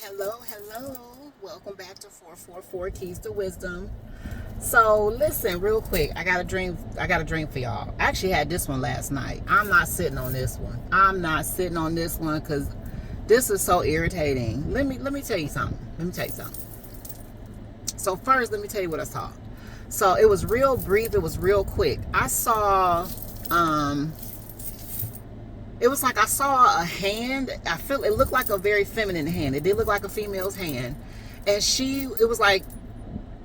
Hello. Welcome back to 444 Keys to Wisdom. So listen, real quick, I got a dream for y'all. I actually had this one last night. I'm not sitting on this one because this is so irritating. Let me tell you something. So first, let me tell you what I saw. So it was real brief, it was real quick. I saw it was like I saw a hand. It looked like a very feminine hand. It did look like a female's hand. And it was like,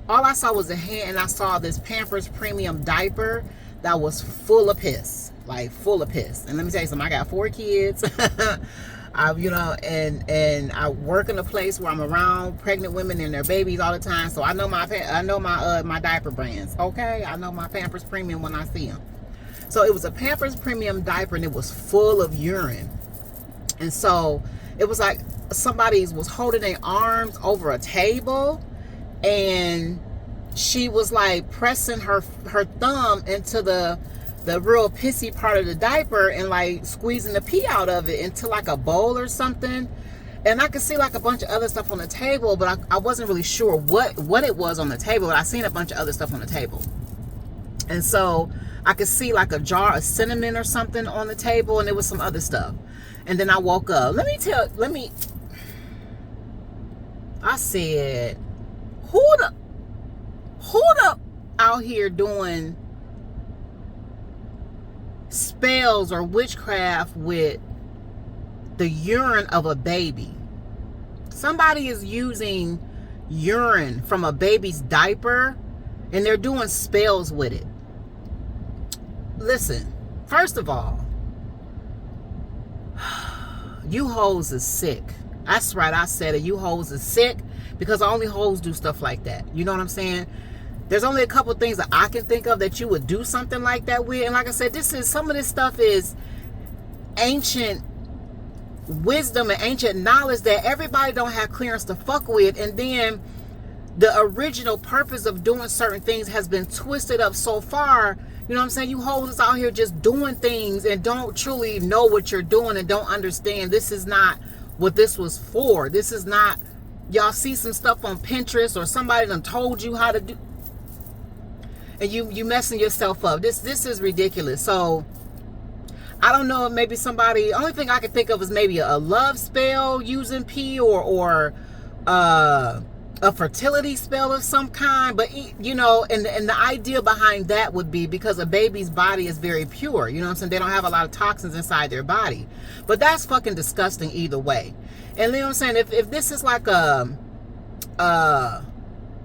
all I saw was a hand, and I saw this Pampers Premium diaper that was full of piss. Like, full of piss. And let me tell you something, I got 4 kids. And I work in a place where I'm around pregnant women and their babies all the time. So I know my diaper brands. Okay? I know my Pampers Premium when I see them. So it was a Pampers Premium diaper, and it was full of urine. And so it was like somebody was holding their arms over a table, and she was like pressing her thumb into the real pissy part of the diaper and like squeezing the pee out of it into like a bowl or something. And I could see like a bunch of other stuff on the table, but I wasn't really sure what it was on the table. But I seen a bunch of other stuff on the table. And so I could see like a jar of cinnamon or something on the table, and there was some other stuff. And then I woke up. I said, who the out here doing spells or witchcraft with the urine of a baby? Somebody is using urine from a baby's diaper, and they're doing spells with it. Listen, first of all, you hoes is sick. That's right, I said it. You hoes is sick, because only hoes do stuff like that. You know what I'm saying? There's only a couple things that I can think of that you would do something like that with. And like I said, some of this stuff is ancient wisdom and ancient knowledge that everybody don't have clearance to fuck with. And then the original purpose of doing certain things has been twisted up so far. You know what I'm saying? You hoes out here just doing things and don't truly know what you're doing and don't understand this is not what this was for. This is not, y'all see some stuff on Pinterest or somebody done told you how to do, and you messing yourself up. This is ridiculous. So I don't know, maybe somebody, only thing I can think of is maybe a love spell using pee or a fertility spell of some kind. But you know, and the idea behind that would be because a baby's body is very pure. You know what I'm saying? They don't have a lot of toxins inside their body. But that's fucking disgusting either way. And you know what I'm saying? If this is like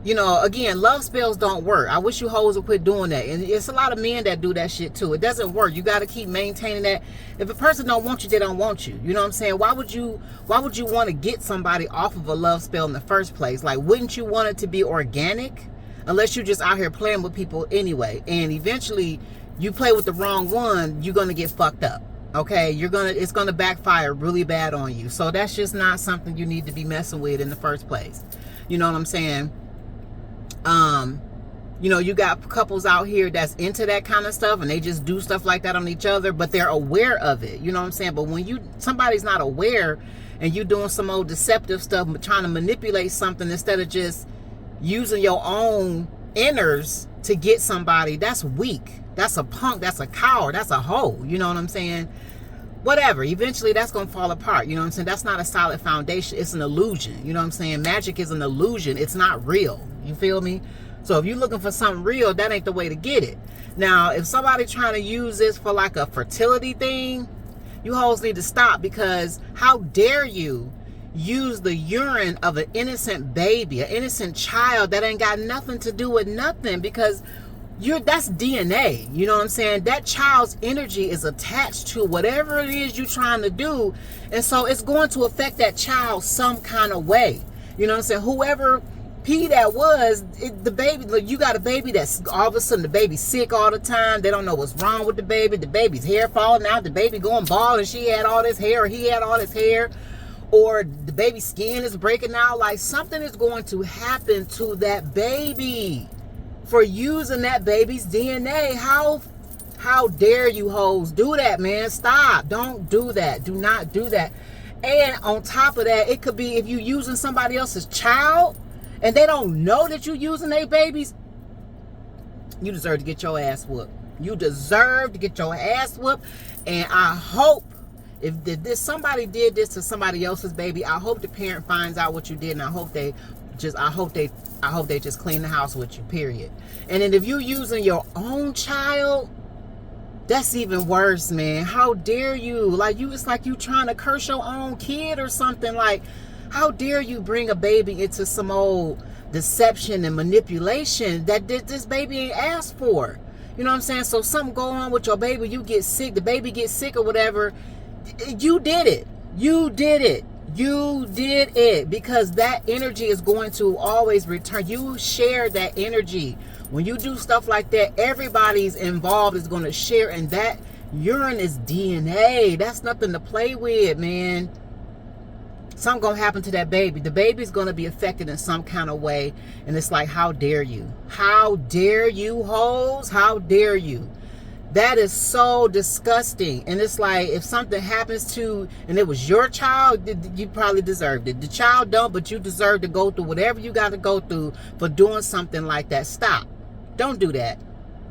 you know, again, love spells don't work. I wish you hoes would quit doing that. And it's a lot of men that do that shit too. It doesn't work. You got to keep maintaining that. If a person don't want you, they don't want you. You know what I'm saying? Why would you want to get somebody off of a love spell in the first place? Like, wouldn't you want it to be organic? Unless you're just out here playing with people anyway. And eventually you play with the wrong one, you're going to get fucked up. Okay? It's going to backfire really bad on you. So that's just not something you need to be messing with in the first place. You know what I'm saying? You know, you got couples out here that's into that kind of stuff, and they just do stuff like that on each other, but they're aware of it. You know what I'm saying? But when somebody's not aware and you doing some old deceptive stuff, trying to manipulate something instead of just using your own inners to get somebody, that's weak. That's a punk. That's a coward. That's a hoe. You know what I'm saying? Whatever. Eventually that's going to fall apart. You know what I'm saying? That's not a solid foundation. It's an illusion. You know what I'm saying? Magic is an illusion. It's not real. You feel me? So if you're looking for something real, that ain't the way to get it. Now, if somebody trying to use this for like a fertility thing, you hoes need to stop, because how dare you use the urine of an innocent baby, an innocent child that ain't got nothing to do with nothing, because that's DNA. You know what I'm saying? That child's energy is attached to whatever it is you're trying to do. And so it's going to affect that child some kind of way. You know what I'm saying? Whoever pee that was, the baby, you got a baby that's all of a sudden the baby's sick all the time. They don't know what's wrong with the baby. The baby's hair falling out. The baby going bald and she had all this hair, or he had all this hair. Or the baby's skin is breaking out. Like, something is going to happen to that baby for using that baby's DNA. How dare you hoes do that, man? Stop. Don't do that. Do not do that. And on top of that, it could be if you using somebody else's child and they don't know that you're using their babies, you deserve to get your ass whooped. You deserve to get your ass whooped. And I hope if somebody did this to somebody else's baby, I hope the parent finds out what you did, and I hope they just clean the house with you, period. And then if you're using your own child, that's even worse, man. How dare you? Like, it's like you trying to curse your own kid or something. Like, how dare you bring a baby into some old deception and manipulation that this baby ain't asked for? You know what I'm saying? So something go on with your baby, you get sick, the baby gets sick or whatever. You did it. You did it. You did it, because that energy is going to always return. You share that energy. When you do stuff like that, everybody's involved is going to share, and that urine is DNA. That's nothing to play with, man. Something going to happen to that baby. The baby's going to be affected in some kind of way, and it's like, how dare you? How dare you, hoes? How dare you? That is so disgusting. And it's like, if something happens to, and it was your child, you probably deserved it. The child don't, but you deserve to go through whatever you got to go through for doing something like that. Stop. Don't do that.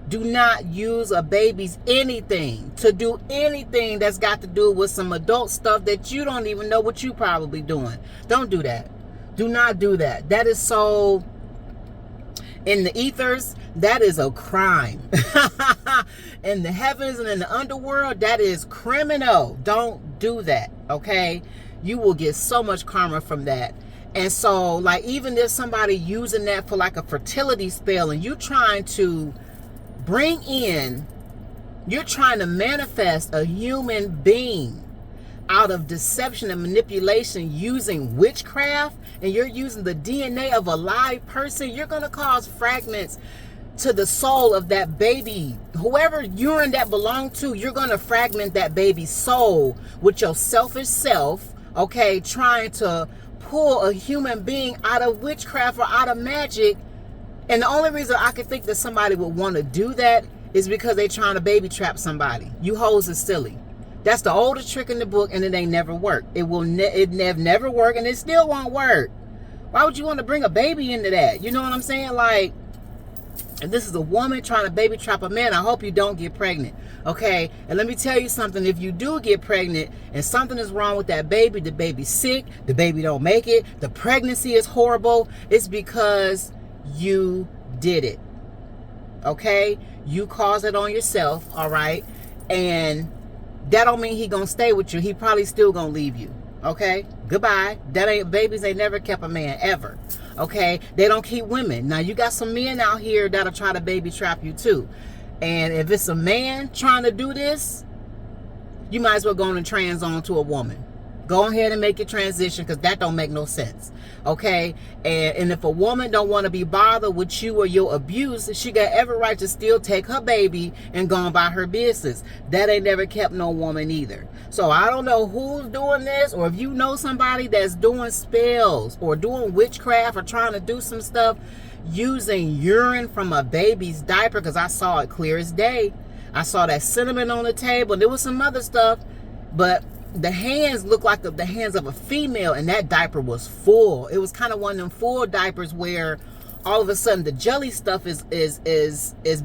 Do not use a baby's anything to do anything that's got to do with some adult stuff that you don't even know what you probably doing. Don't do that. Do not do that. That is so, in the ethers, that is a crime. In the heavens and in the underworld, that is criminal. Don't do that, okay? You will get so much karma from that. And so, like, even if somebody using that for like a fertility spell, and you trying to bring in, you're trying to manifest a human being out of deception and manipulation using witchcraft, and you're using the DNA of a live person, you're going to cause fragments to the soul of that baby. Whoever urine that belong to, you're going to fragment that baby's soul with your selfish self, okay, trying to pull a human being out of witchcraft or out of magic. And the only reason I could think that somebody would want to do that is because they're trying to baby trap somebody. You hoes is silly. That's the oldest trick in the book, and it ain't never worked. It never work, and it still won't work. Why would you want to bring a baby into that? You know what I'm saying? Like, if this is a woman trying to baby trap a man, I hope you don't get pregnant, okay? And let me tell you something. If you do get pregnant and something is wrong with that baby, the baby's sick, the baby don't make it, the pregnancy is horrible, it's because you did it, okay? You caused it on yourself, all right? And that don't mean he gonna stay with you. He probably still gonna leave you, okay? Goodbye. Babies ain't never kept a man, ever. Okay, they don't keep women. Now, you got some men out here that'll try to baby trap you too. And if it's a man trying to do this, you might as well go on and trans on to a woman. Go ahead and make your transition, because that don't make no sense. Okay, and if a woman don't want to be bothered with you or your abuse, she got every right to still take her baby and go on by her business. That ain't never kept no woman either. So I don't know who's doing this, or if you know somebody that's doing spells or doing witchcraft or trying to do some stuff using urine from a baby's diaper, because I saw it clear as day. I saw that cinnamon on the table, and there was some other stuff, but the hands looked like the hands of a female, and that diaper was full. It was kind of one of them full diapers where all of a sudden the jelly stuff is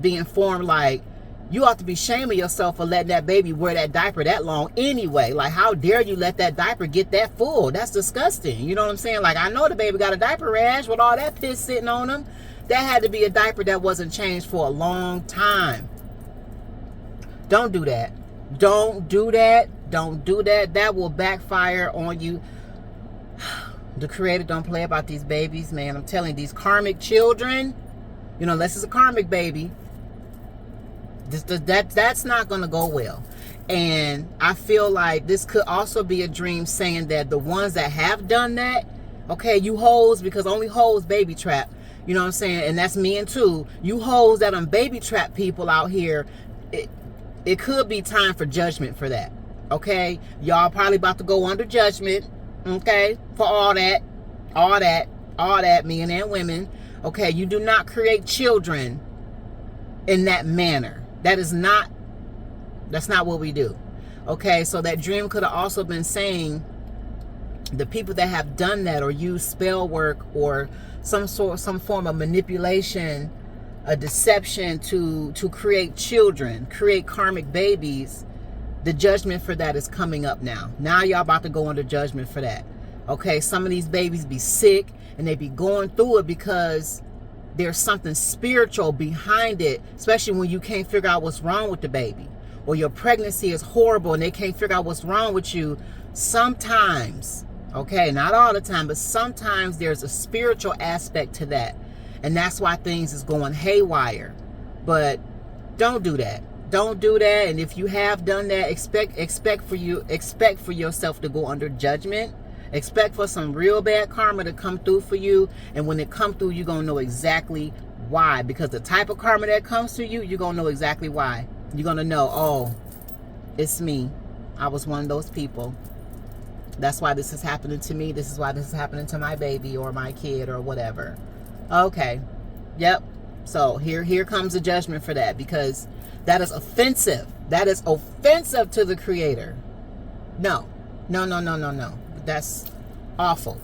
being formed. Like, you ought to be shaming yourself for letting that baby wear that diaper that long anyway. Like, how dare you let that diaper get that full? That's disgusting. You know what I'm saying? Like, I know the baby got a diaper rash with all that piss sitting on him. That had to be a diaper that wasn't changed for a long time. Don't do that. Don't do that. Don't do that. That will backfire on you. The Creator don't play about these babies, man. I'm telling you, these karmic children, you know, unless it's a karmic baby, that's not going to go well. And I feel like this could also be a dream saying that the ones that have done that, okay, you hoes, because only hoes baby trap. You know what I'm saying? And that's men too. You hoes that baby trap people out here, it could be time for judgment for that. Okay? Y'all probably about to go under judgment, okay, for all that, men and women. Okay, you do not create children in that manner. That's not what we do. Okay, so that dream could have also been saying The people that have done that or used spell work or some form of manipulation, a deception to create children, create karmic babies, the judgment for that is coming up now. Now y'all about to go under judgment for that. Okay, some of these babies be sick and they be going through it because there's something spiritual behind it, especially when you can't figure out what's wrong with the baby, or your pregnancy is horrible and they can't figure out what's wrong with you. Sometimes, okay, not all the time, but sometimes there's a spiritual aspect to that, and that's why things is going haywire. But don't do that. Don't do that. And if you have done that, expect for yourself to go under judgment. Expect for some real bad karma to come through for you. And when it come through, you're going to know exactly why. Because the type of karma that comes to you, you're going to know exactly why. You're going to know, oh, it's me. I was one of those people. That's why this is happening to me. This is why this is happening to my baby or my kid or whatever. Okay. Yep. So here comes the judgment for that, because that is offensive. That is offensive to the Creator. No. That's awful.